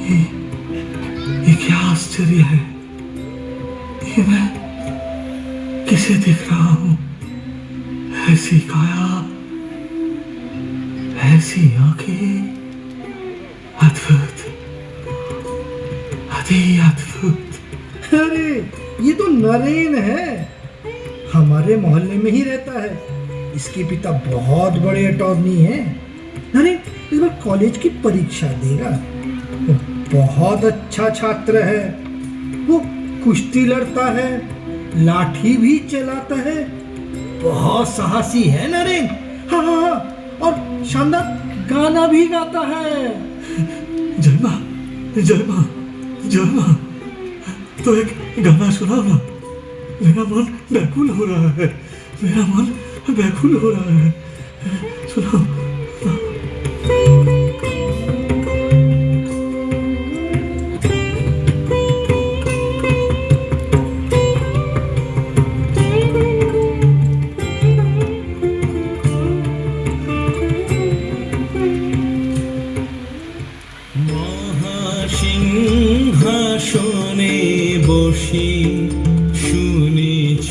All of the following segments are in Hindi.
ये ये क्या आश्चर्य है। ये मैं किसे दिख रहा हूं? ऐसी काया, ऐसी आंखें, अद्भुत, अति अद्भुत। अरे ये तो नरेन है, हमारे मोहल्ले में ही रहता है। इसके पिता बहुत बड़े अटॉर्नी हैं। नरेन इस बार कॉलेज की परीक्षा देगा। वो बहुत अच्छा छात्र है। वो कुश्ती लड़ता है, लाठी भी चलाता है, बहुत साहसी है नरेन। हाँ हाँ हाँ, और शानदार गाना भी गाता है। जय मां, जय मां, जय मां। तो एक गाना सुनाओ ना, मेरा मन व्याकुल हो रहा है, मेरा मन व्याकुल हो रहा है। सुनाओ। সিংহাসনে বসি শুনেছ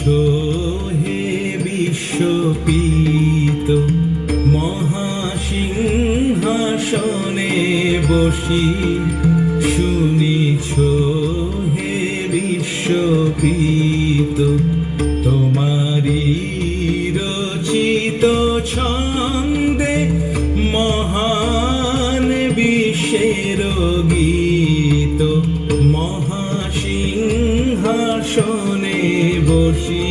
হে বিশ্বপিত, মহাসিংহাসনে বসি শুনেছ হে বিশ্বপিত, তোমারি রচিত ছন্দে মহান বিশ্বের গীত, মহাসিংহাসনে বসি